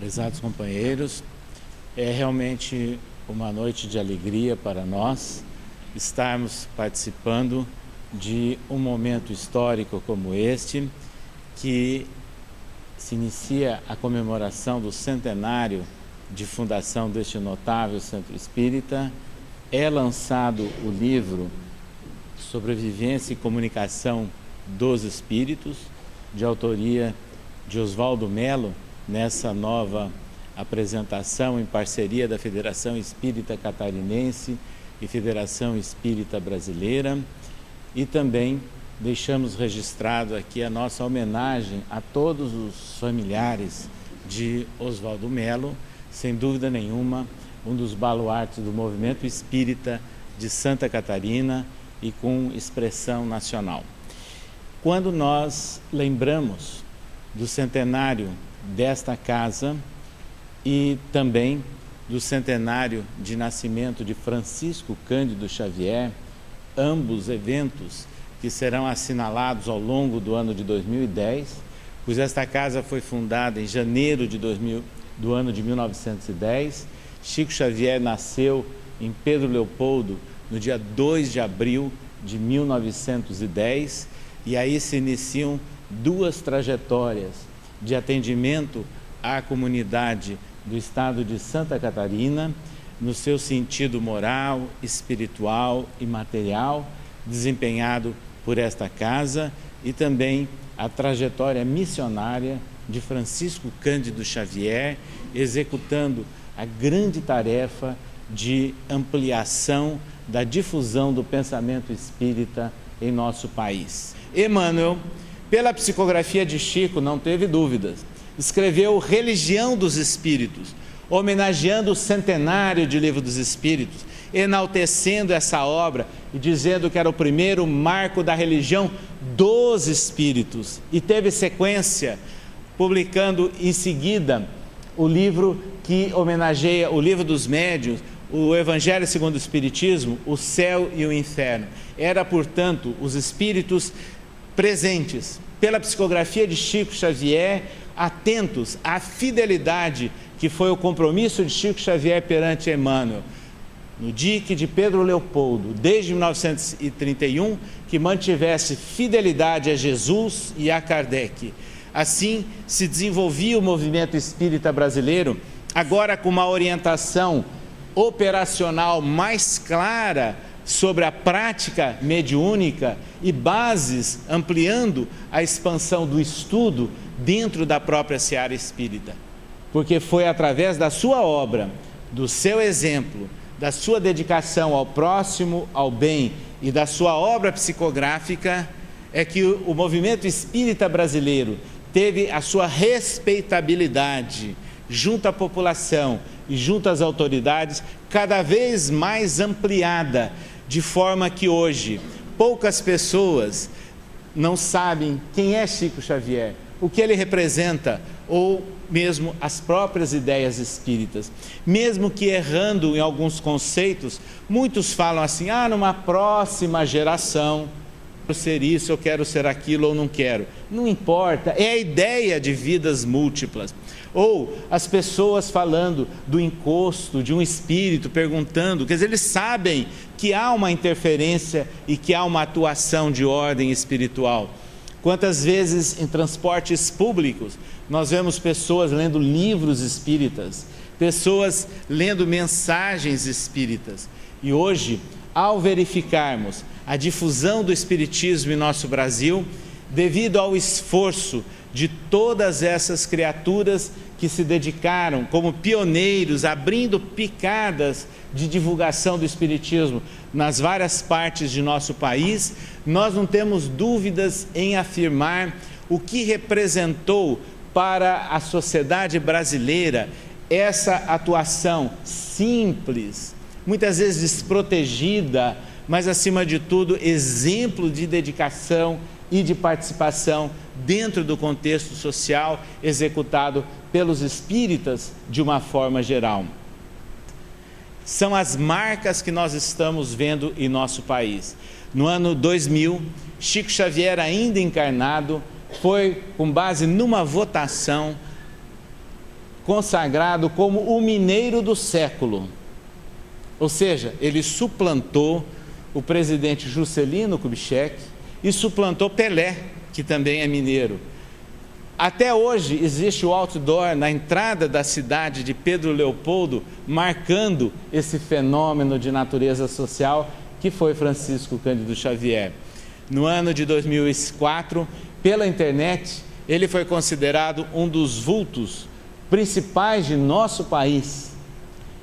Prezados companheiros, é realmente uma noite de alegria para nós estarmos participando de um momento histórico como este, que se inicia a comemoração do centenário de fundação deste notável centro espírita. É lançado o livro Sobrevivência e Comunicação dos Espíritos, de autoria de Oswaldo Mello, nessa nova apresentação em parceria da Federação Espírita Catarinense e Federação Espírita Brasileira. E também deixamos registrado aqui a nossa homenagem a todos os familiares de Oswaldo Mello, sem dúvida nenhuma, um dos baluartes do movimento espírita de Santa Catarina e com expressão nacional. Quando nós lembramos do centenário desta casa e também do centenário de nascimento de Francisco Cândido Xavier, ambos eventos que serão assinalados ao longo do ano de 2010, pois esta casa foi fundada em janeiro do ano de 1910. Chico Xavier nasceu em Pedro Leopoldo no dia 2 de abril de 1910, e aí se iniciam duas trajetórias de atendimento à comunidade do estado de Santa Catarina, no seu sentido moral, espiritual e material, desempenhado por esta casa, e também a trajetória missionária de Francisco Cândido Xavier, executando a grande tarefa de ampliação da difusão do pensamento espírita em nosso país. Emmanuel, pela psicografia de Chico, não teve dúvidas, escreveu Religião dos Espíritos, homenageando o centenário de Livro dos Espíritos, enaltecendo essa obra e dizendo que era o primeiro marco da religião dos Espíritos. E teve sequência, publicando em seguida o livro que homenageia o Livro dos Médiuns, o Evangelho segundo o Espiritismo, o Céu e o Inferno. Era, portanto, os Espíritos presentes pela psicografia de Chico Xavier, atentos à fidelidade que foi o compromisso de Chico Xavier perante Emmanuel, no dique de Pedro Leopoldo, desde 1931, que mantivesse fidelidade a Jesus e a Kardec. Assim se desenvolvia o movimento espírita brasileiro, agora com uma orientação operacional mais clara sobre a prática mediúnica e bases ampliando a expansão do estudo dentro da própria seara espírita. Porque foi através da sua obra, do seu exemplo, da sua dedicação ao próximo, ao bem e da sua obra psicográfica, é que o movimento espírita brasileiro teve a sua respeitabilidade junto à população e junto às autoridades cada vez mais ampliada, de forma que hoje poucas pessoas não sabem quem é Chico Xavier, o que ele representa, ou mesmo as próprias ideias espíritas. Mesmo que errando em alguns conceitos, muitos falam assim: numa próxima geração, eu quero ser isso, eu quero ser aquilo ou não quero. Não importa, é a ideia de vidas múltiplas. Ou as pessoas falando do encosto de um espírito, perguntando, quer dizer, eles sabem que há uma interferência e que há uma atuação de ordem espiritual. Quantas vezes em transportes públicos nós vemos pessoas lendo livros espíritas, pessoas lendo mensagens espíritas. E hoje, ao verificarmos a difusão do espiritismo em nosso Brasil, devido ao esforço de todas essas criaturas que se dedicaram como pioneiros, abrindo picadas de divulgação do espiritismo nas várias partes de nosso país, nós não temos dúvidas em afirmar o que representou para a sociedade brasileira essa atuação simples, muitas vezes desprotegida, mas acima de tudo exemplo de dedicação e de participação dentro do contexto social executado pelos espíritas de uma forma geral. São as marcas que nós estamos vendo em nosso país. No ano 2000, Chico Xavier, ainda encarnado, foi, com base numa votação, consagrado como o mineiro do século. Ou seja, ele suplantou o presidente Juscelino Kubitschek e suplantou Pelé, que também é mineiro. Até hoje existe o outdoor na entrada da cidade de Pedro Leopoldo, marcando esse fenômeno de natureza social que foi Francisco Cândido Xavier. No ano de 2004, pela internet, ele foi considerado um dos vultos principais de nosso país.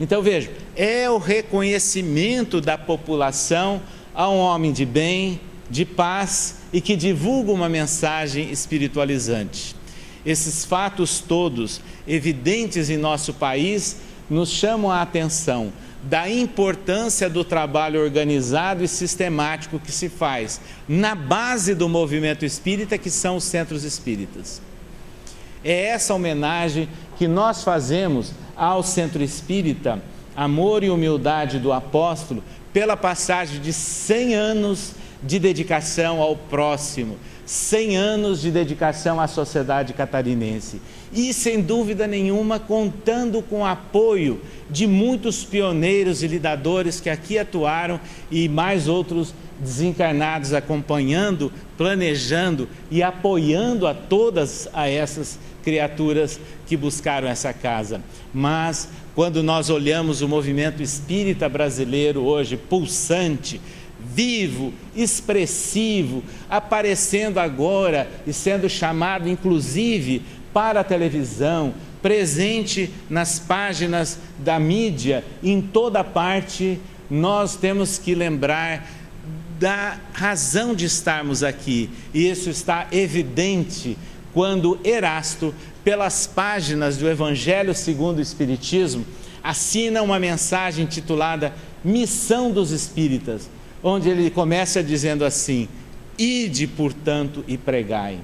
Então veja, é o reconhecimento da população a um homem de bem, de paz e que divulga uma mensagem espiritualizante. Esses fatos todos, evidentes em nosso país, nos chamam a atenção da importância do trabalho organizado e sistemático que se faz na base do movimento espírita, que são os centros espíritas. É essa homenagem que nós fazemos ao Centro Espírita Amor e Humildade do Apóstolo, pela passagem de 100 anos de dedicação ao próximo, 100 anos de dedicação à sociedade catarinense. E, sem dúvida nenhuma, contando com o apoio de muitos pioneiros e lidadores que aqui atuaram e mais outros desencarnados acompanhando, planejando e apoiando a todas essas criaturas que buscaram essa casa. Mas, quando nós olhamos o movimento espírita brasileiro hoje, pulsante, vivo, expressivo, aparecendo agora e sendo chamado inclusive para a televisão, presente nas páginas da mídia, em toda parte, nós temos que lembrar da razão de estarmos aqui. E isso está evidente quando Erasto, pelas páginas do Evangelho segundo o Espiritismo, assina uma mensagem intitulada Missão dos Espíritas, onde ele começa dizendo assim: ide, portanto, e pregai.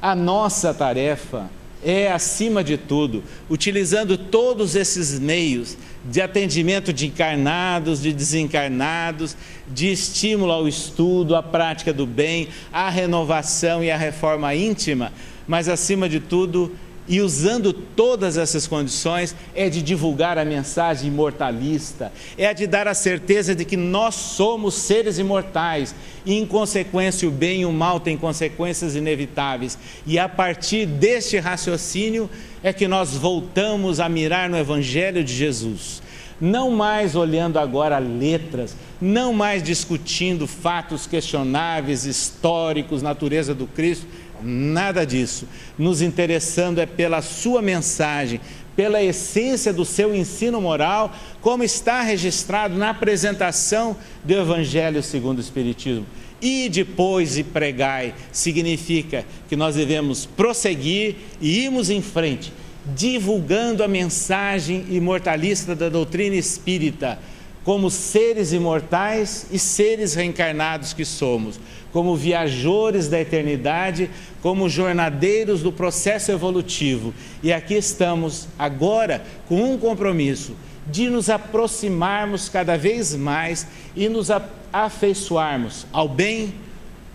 A nossa tarefa é, acima de tudo, utilizando todos esses meios de atendimento de encarnados, de desencarnados, de estímulo ao estudo, à prática do bem, à renovação e à reforma íntima, mas, acima de tudo, e usando todas essas condições, é de divulgar a mensagem imortalista, é de dar a certeza de que nós somos seres imortais e, em consequência, o bem e o mal têm consequências inevitáveis. E a partir deste raciocínio é que nós voltamos a mirar no Evangelho de Jesus. Não mais olhando agora letras, não mais discutindo fatos questionáveis, históricos, natureza do Cristo, nada disso. Nos interessando é pela sua mensagem, pela essência do seu ensino moral, como está registrado na apresentação do Evangelho segundo o Espiritismo. E depois e pregai, significa que nós devemos prosseguir e irmos em frente, divulgando a mensagem imortalista da doutrina espírita, como seres imortais e seres reencarnados que somos, como viajores da eternidade, como jornadeiros do processo evolutivo. E aqui estamos agora com um compromisso de nos aproximarmos cada vez mais e nos afeiçoarmos ao bem,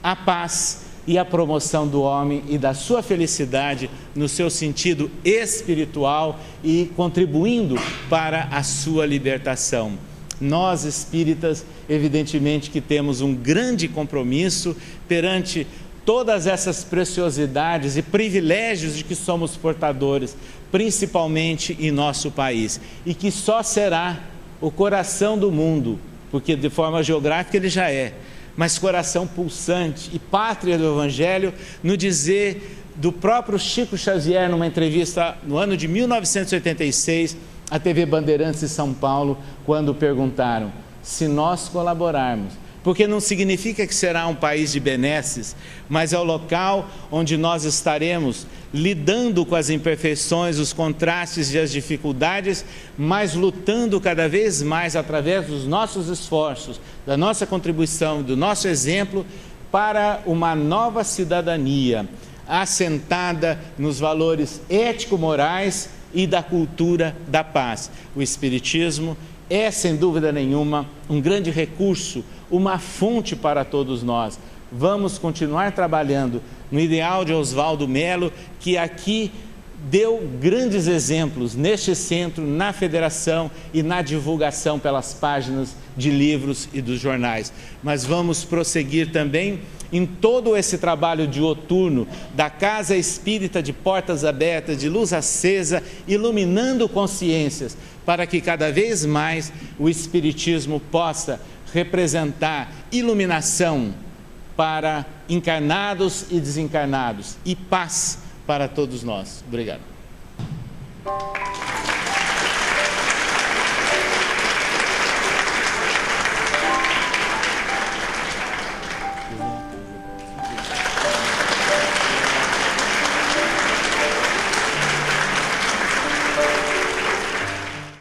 à paz e à promoção do homem e da sua felicidade no seu sentido espiritual e contribuindo para a sua libertação. Nós espíritas, evidentemente que temos um grande compromisso perante todas essas preciosidades e privilégios de que somos portadores, principalmente em nosso país, e que só será o coração do mundo, porque de forma geográfica ele já é, mas coração pulsante e pátria do Evangelho, no dizer do próprio Chico Xavier, numa entrevista no ano de 1986, à TV Bandeirantes de São Paulo, quando perguntaram: se nós colaborarmos, porque não significa que será um país de benesses, mas é o local onde nós estaremos lidando com as imperfeições, os contrastes e as dificuldades, mas lutando cada vez mais através dos nossos esforços, da nossa contribuição, do nosso exemplo, para uma nova cidadania, assentada nos valores ético-morais e da cultura da paz. O Espiritismo é, sem dúvida nenhuma, um grande recurso, uma fonte para todos nós. Vamos continuar trabalhando no ideal de Oswaldo Mello, que aqui deu grandes exemplos neste centro, na federação e na divulgação pelas páginas de livros e dos jornais. Mas vamos prosseguir também em todo esse trabalho dioturno da Casa Espírita de Portas Abertas, de Luz Acesa, iluminando consciências, para que cada vez mais o Espiritismo possa representar iluminação para encarnados e desencarnados e paz para todos nós. Obrigado.